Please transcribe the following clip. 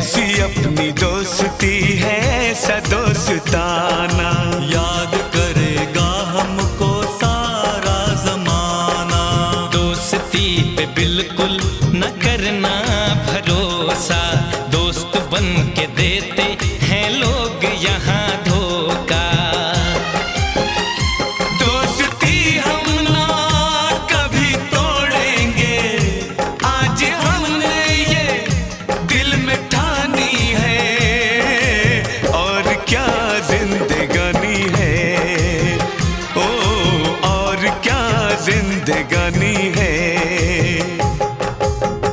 कैसी अपनी दोस्ती है, ऐसा दोस्ताना। याद करेगा हमको सारा जमाना। दोस्ती पे बिल्कुल न करना भरोसा, दोस्त बन के देते हैं लोग यहाँ